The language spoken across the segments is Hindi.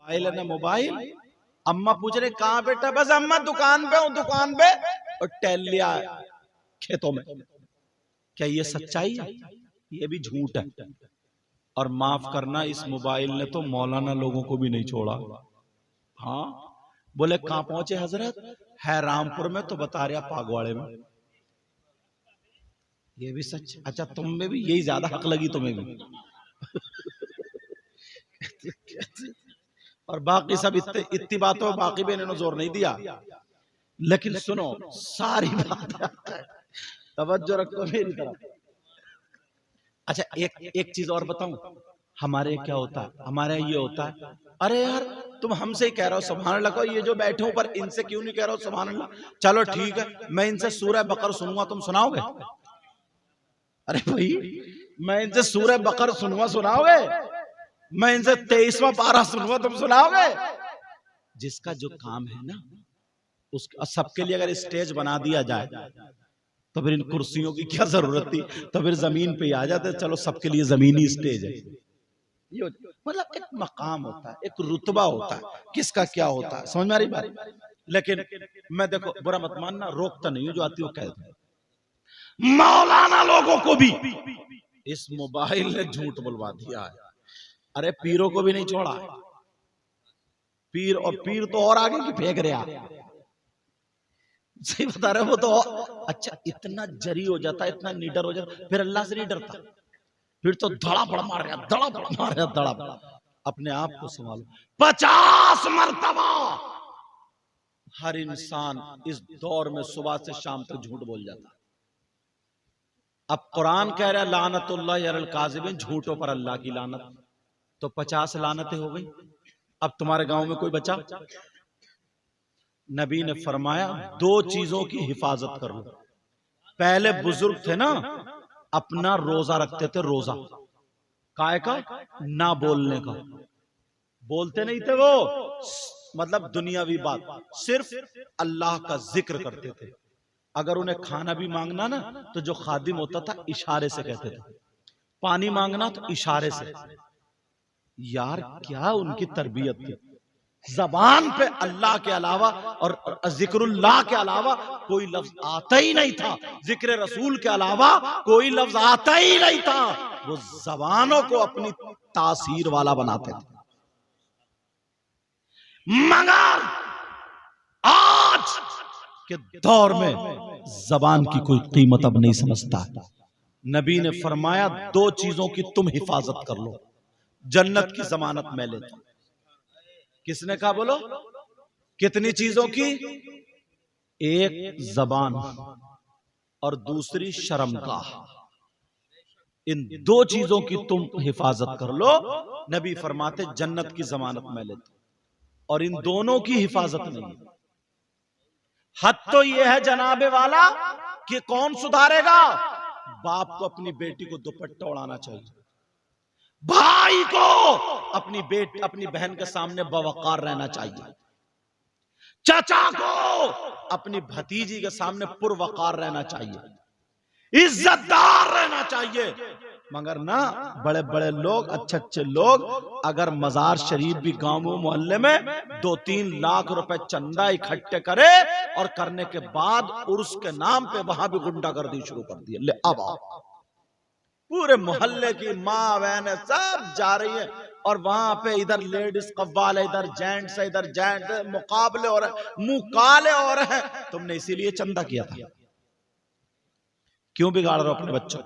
मोबाइल है ना मोबाइल। अम्मा पूछ रहे कहाँ बेटा, बस अम्मा दुकान पे हूँ, दुकान पे, और टहल लिया खेतों में। क्या ये सच्चाई है? ये भी झूठ है। और माफ करना, इस मोबाइल ने तो मौलाना लोगों को भी नहीं छोड़ा। हाँ, बोले कहाँ पहुंचे हजरत? है रामपुर में, तो बता रहा पागवाड़े में। ये भी सच। अच्छा, तुम में भी यही ज्यादा हक लगी तुम्हें भी। और बाकी सब इतनी बातों में बाकी भी इन्होंने जोर नहीं दिया। लेकिन सुनो, सारी बात तवज्जो रखो मेरी तरफ। अच्छा, एक चीज और बताऊं, हमारे क्या होता है? हमारे ये होता है, अरे यार तुम हमसे ही कह रहे हो सुभान अल्लाह को, ये जो बैठे हो पर इनसे क्यों नहीं कह रहे हो सुभान अल्लाह? चलो ठीक है, मैं इनसे सूरह बकर सुनूंगा, तुम सुनाओगे? अरे भाई, मैं इनसे सूरह बकर सुनूंगा, सुनाओगे? मैं इनसे 23वां पारा सुनूंगा, तुम सुनाओगे? जिसका जो काम है ना, उस सबके लिए अगर स्टेज बना दिया जाए तो फिर इन कुर्सियों की क्या जरूरत थी? तो फिर जमीन पे ही आ जाते, चलो सबके लिए जमीनी स्टेज है। ये मतलब एक मकाम होता है, एक रुतबा होता है, किसका क्या होता है, समझ में आ रही बात? लेकिन मैं, देखो बुरा मत मानना, रोकता नहीं हूं, जो आती हो कह दो। मौलाना लोगों को भी इस मोबाइल ने झूठ बुलवा दिया है। अरे पीरों को भी नहीं छोड़ा। पीर, और पीर तो और आगे की फेंक रहे, सही बता रहे हो। वो तो अच्छा इतना जरी हो जाता, इतना निडर हो जाता, फिर अल्लाह से नहीं डरता, फिर तो धड़ापड़ मार रहा, धड़ापड़ मार रहा, धड़ापड़। अपने आप को संभालो। 50 मरतबा हर इंसान इस दौर में सुबह से शाम तक झूठ बोल जाता। अब कुरान कह रहा है लानतुल्लाहि अलल काज़िबीन, झूठों पर अल्लाह की लानत। तो 50 लानतें हो गई। अब तुम्हारे गांव में कोई बचा? नबी ने फरमाया 2 चीजों की हिफाजत कर लो। पहले बुजुर्ग थे ना, अपना रोजा रखते थे, रोजा काय का? ना बोलने का। बोलते नहीं थे वो, मतलब दुनियावी बात, सिर्फ अल्लाह का जिक्र करते थे। अगर उन्हें खाना भी मांगना ना, तो जो खादिम होता था इशारे से कहते थे, पानी मांगना तो इशारे से। यार क्या उनकी तरबियत थी। जबान पे अल्लाह के अलावा और जिक्रुल्लाह के अलावा कोई लफ्ज आता ही नहीं था, जिक्र रसूल के अलावा कोई लफ्ज आता ही नहीं था। वो जबानों को अपनी तासीर वाला बनाते थे। मगर आज के दौर में जबान की कोई कीमत अब नहीं समझता। नबी ने फरमाया 2 चीजों की तुम हिफाजत कर लो, जन्नत की जमानत मैं लेता हूं। किसने कहा? बोलो कितनी चीजों की? एक जबान और दूसरी शर्मगाह। इन 2 चीजों की तुम हिफाजत कर लो। नबी फरमाते जन्नत की जमानत मैं लेता हूं। और इन दोनों की हिफाजत नहीं। हद तो यह है जनाबे वाला कि कौन सुधारेगा? बाप को अपनी बेटी को दुपट्टा उड़ाना चाहिए, भाई को अपनी बहन के सामने बवकार रहना चाहिए, चाचा को अपनी भतीजी के सामने पुरवकार रहना चाहिए, इज्जतदार रहना चाहिए। मगर ना, बड़े बड़े लोग, अच्छे अच्छे लोग अगर मजार शरीफ भी गांव मोहल्ले में 2-3 लाख रुपए चंदा इकट्ठे करे और करने के बाद उर्स के नाम पे वहां भी गुंडागर्दी शुरू कर दी। ले अब पूरे मोहल्ले की माँ बहनें सब जा रही है और वहां पे इधर लेडीज कव्वाल है, इधर जेंट्स है, इधर जेंट्स है, मुकाबले हो रहे, मुंह काले हो रहे हैं। तुमने इसीलिए चंदा किया था। क्यों बिगाड़ रहे हो अपने बच्चों?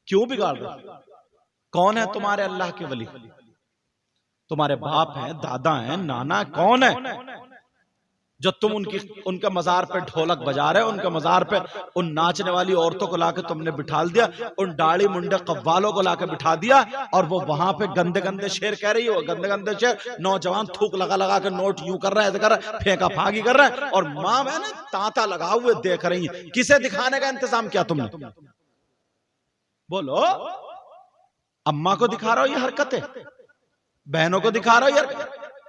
क्यों बिगाड़ रहे हो? कौन है तुम्हारे अल्लाह के वली? तुम्हारे बाप हैं, दादा हैं, नाना? कौन है जो तुम उनका मजार पे ढोलक बजा रहे हो? उनका मजार पे उन नाचने वाली औरतों को लाके तुमने बिठा दिया, उन दाढ़ी मुंडे कव्वालों को लाके बिठा दिया, और वो वहां पे गंदे गंदे शेर कह रही हो, गंदे गंदे शेर। नौजवान थूक लगा लगा के नोट यूं कर रहा है, ऐसे कर रहा है, फेंका फागी कर रहा है, और माँ बहन तांता लगा हुए देख रही है। किसे दिखाने का इंतजाम किया तुमने? बोलो। अम्मा को दिखा रहा हो ये हरकतें, बहनों को दिखा रहा हो यार।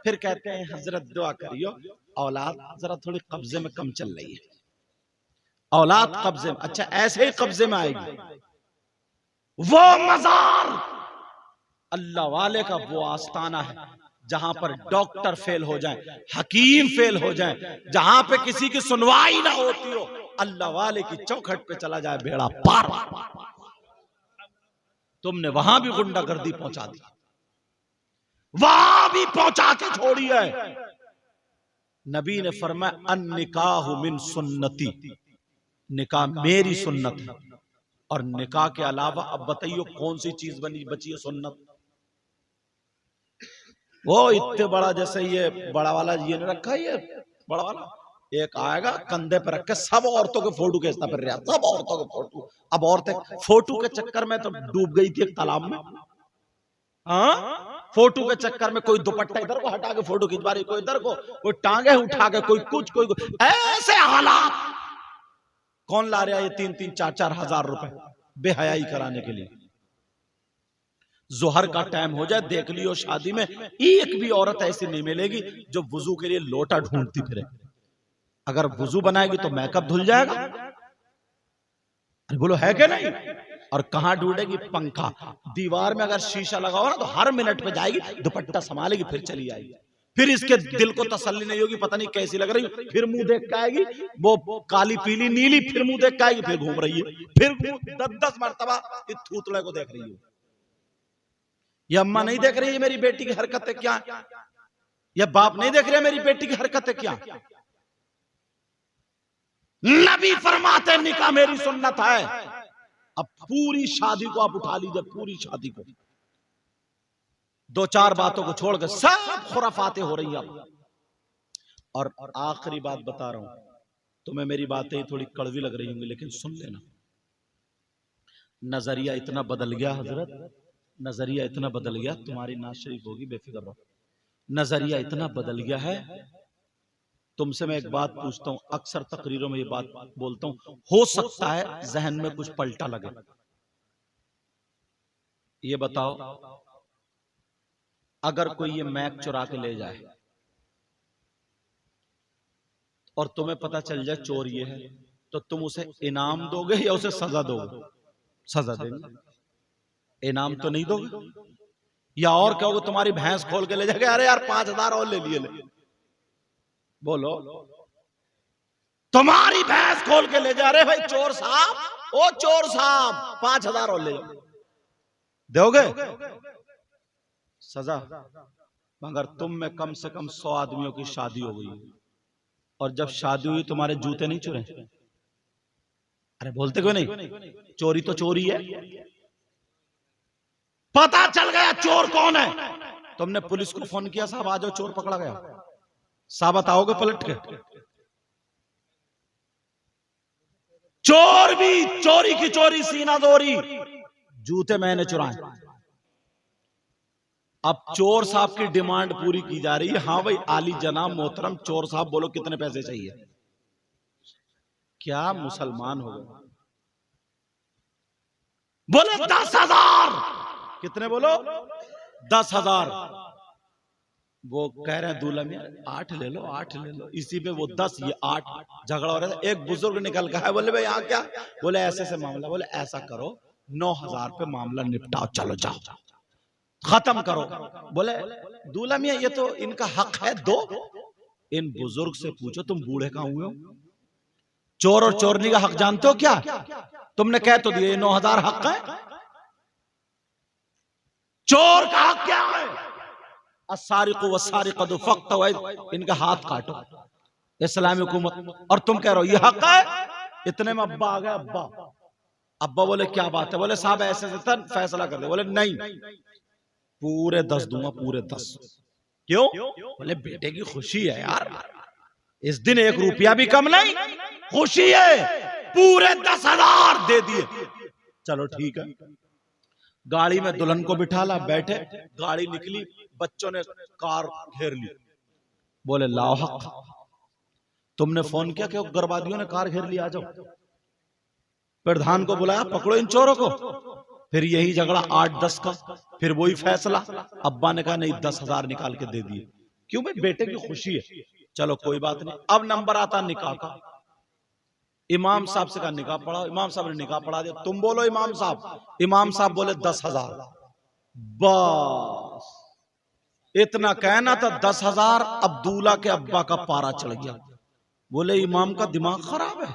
फिर कहते हैं हजरत दुआ करियो, औलाद जरा थोड़ी कब्जे में कम चल रही है। औलाद कब्जे में, अच्छा ऐसे ही कब्जे में आएगी। वो मजार अल्लाह वाले का वो आस्थाना है जहां पर डॉक्टर फेल हो जाए, हकीम फेल हो जाए, जहां पे किसी की सुनवाई ना होती हो, अल्लाह वाले की चौखट पे चला जाए बेड़ा पार। तुमने वहां भी गुंडागर्दी पहुंचा दी, वहां भी पहुंचा के छोड़ी है। नबी ने फरमाया अन निकाह मिन सुन्नती, निकाह मेरी सुन्नत है। और निकाह के अलावा अब बताइए कौन सी चीज बची है सुन्नत? वो इतने बड़ा जैसे ये बड़ा वाला ये ने रखा है, ये बड़ा वाला एक आएगा कंधे पर रख के सब औरतों के फोटो खींचता फिर रहा, सब औरतों के फोटो। अब औरतें फोटो के चक्कर में तो डूब गई थी एक तालाब में। हाँ, फोटो के चक्कर में कोई दुपट्टा इधर को हटा के फोटो खिंचवा रही, कोई इधर को, कोई टांगे उठा के, कोई कुछ, कोई ऐसे हालात। कौन ला रहा है ये 3-3, 4-4 हजार रुपए बेहयाई कराने के लिए? जोहर का टाइम हो जाए, देख लियो शादी में एक भी औरत ऐसी नहीं मिलेगी जो वुजू के लिए लोटा ढूंढती फिरे। अगर वुजू बनाएगी तो मेकअप धुल जाएगा। अरे बोलो है क्या नहीं? और कहां ढूंढेगी? पंखा। दीवार में अगर शीशा लगा हो ना तो हर मिनट पे जाएगी, दुपट्टा संभालेगी, फिर चली आएगी। फिर इसके दिल को तसल्ली नहीं होगी, पता नहीं कैसी लग रही, फिर मुंह देख के आएगी, वो काली पीली नीली, फिर मुंह देख के आएगी, फिर घूम रही है, फिर 10-10 मरतबा इस थूथड़े को देख रही है। ये अम्मा नहीं देख रही है मेरी बेटी की हरकतें क्या, या बाप नहीं देख रहे मेरी बेटी की हरकतें क्या? नबी फरमाते निकाह मेरी सुन्नत है। अब पूरी शादी को आप उठा लीजिए, पूरी शादी को 2-4 बातों को छोड़कर सब खुराफातें हो रही हैं। और आखिरी बात बता रहा हूं, तुम्हें मेरी बातें थोड़ी कड़वी लग रही होंगी, लेकिन सुन लेना। नजरिया इतना बदल गया हजरत, नजरिया इतना बदल गया, तुम्हारी नाज शरीफ होगी बेफिक्र रहो। नजरिया इतना बदल गया है। तुमसे मैं एक बात पूछता हूं, अक्सर तकरीरों में ये बात बोलता हूं, हो सकता है जहन में कुछ पलटा लगे। ये बताओ, अगर कोई ये मैक चुरा के ले जाए और तुम्हें पता चल जाए चोर ये है, तो तुम उसे इनाम दोगे या उसे सजा दोगे? सजा देंगे, इनाम तो नहीं दोगे। या और कहोगे तुम्हारी भैंस खोल के ले जाएंगे, अरे यार 5,000 और ले लिए। बोलो, तुम्हारी भैंस खोल के ले जा रहे भाई चोर साहब, ओ चोर साहब 5,000 और ले जाओ, दोगे? सजा। मगर तुम में कम से कम 100 आदमियों की शादी हो गई, और जब शादी हुई तुम्हारे जूते नहीं चुरे? अरे बोलते क्यों नहीं? चोरी तो चोरी है। पता चल गया चोर कौन है, तुमने पुलिस को फोन किया, साहब आ जाओ चोर पकड़ा गया, साबित आओगे पलट के? चोर भी चोरी की चोरी सीना दोरी, जूते मैंने चुराए। अब चोर साहब की डिमांड पूरी की जा रही है। हाँ भाई, आली जनाब मोहतरम चोर साहब बोलो कितने पैसे चाहिए? क्या मुसलमान हो गए? बोले 10,000। कितने बोलो? 10,000। वो कह रहे हैं दूल्हा मियां 8 ले लो, 8 ले लो। इसी पे वो 10 ये 8 झगड़ा हो रहा था। एक बुजुर्ग निकल का है, बोले भाई यहाँ क्या? बोले ऐसे से मामला। बोले ऐसा करो 9,000 पे मामला निपटाओ, चलो जाओ खत्म करो। बोले दूल्हा मियां ये तो इनका हक है, दो। इन बुजुर्ग से पूछो, तुम बूढ़े कहां हुए हो? चोर और चोरनी का हक जानते हो क्या? तुमने कह तो दिए 9,000 हक है। चोर का हक क्या है? अस्सारिक़ु वस्सारिक़तु फ़क़्तउ, इनका हाथ काटो, इस्लामी हुकूमत। और तुम कह रहे हो ये हक है। इतने में अब्बा आ गए। अब्बा बोले क्या बात है? बोले साहब ऐसे से फैसला कर दे। बोले नहीं, पूरे 10 दूंगा, पूरे 10। क्यों? बोले बेटे की खुशी है यार, इस दिन 1 रुपया भी कम नहीं, खुशी है, पूरे 10,000 दे दिए। चलो ठीक है। गाड़ी में दुल्हन को बिठाला, बैठे, गाड़ी निकली, बच्चों ने कार घेर ली। बोले लाओ हक। तुमने फोन किया कि गर्भवतियों ने कार घेर लिया, आ जाओ। प्रधान को बुलाया, पकड़ो इन चोरों को। फिर यही झगड़ा 8-10 का, फिर वही फैसला। अब्बा ने कहा नहीं, 10,000 निकाल के दे दिए। क्यों भाई? बेटे की खुशी है। चलो कोई बात नहीं। अब नंबर आता निकाह का। इमाम साहब से कहा निकाह पढ़ाओ। इमाम साहब ने निकाह पढ़ा दिया। तुम बोलो इमाम साहब। इमाम साहब बोले 10,000। बस इतना कहना था 10,000 अब्दुल्ला के अब्बा का पारा चढ़ गया। बोले इमाम का दिमाग खराब है।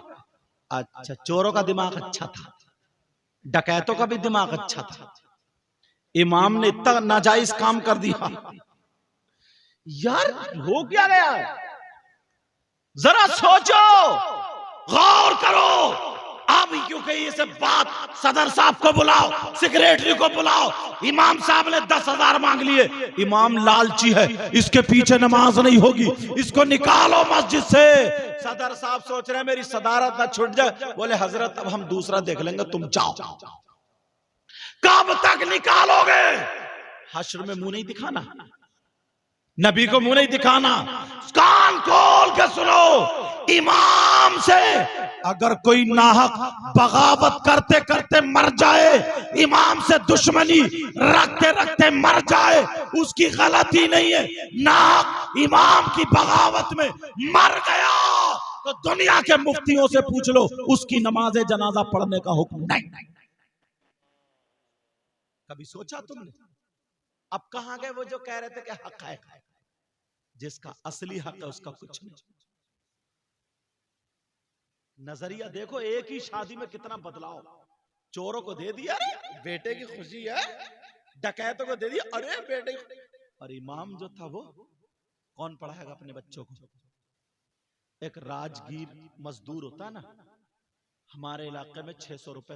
अच्छा, चोरों का दिमाग अच्छा था, डकैतों का भी दिमाग अच्छा था। इमाम ने इतना नाजायज काम कर दिया। यार हो क्या गया, जरा सोचो, गौर करो। अब क्योंकि ये सब बात, सदर साहब को बुलाओ, सेक्रेटरी को बुलाओ। इमाम साहब ने 10,000 मांग लिए। इमाम लालची है, इसके पीछे नमाज नहीं होगी, इसको निकालो मस्जिद से। सदर साहब सोच रहे हैं मेरी सदारत ना छूट जाए। बोले हजरत अब हम दूसरा देख लेंगे, तुम जाओ। कब तक निकालोगे? हश्र में मुंह नहीं दिखाना, नबी को मुंह नहीं दिखाना। कान खोल के सुनो, इमाम से अगर कोई नाहक बगावत करते करते मर जाए, इमाम से दुश्मनी रखते रखते मर जाए, उसकी गलती नहीं है। नाहक इमाम की बगावत में मर गया तो दुनिया के मुफ्तियों से पूछ लो, उसकी नमाज जनाजा पढ़ने का हुक्म नहीं। कभी सोचा तुमने? अब कहां गए वो जो कह रहे थे कि हक है? जिसका असली हक है उसका कुछ नहीं। नजरिया देखो, एक ही शादी में कितना बदलाव। चोरों को दे दिया बेटे की खुशी है, डकैतों को दे दिया अरे बेटे। और इमाम जो था वो कौन पढ़ाएगा अपने बच्चों को? एक राजगीर मजदूर होता है ना, हमारे इलाके में 600 रुपए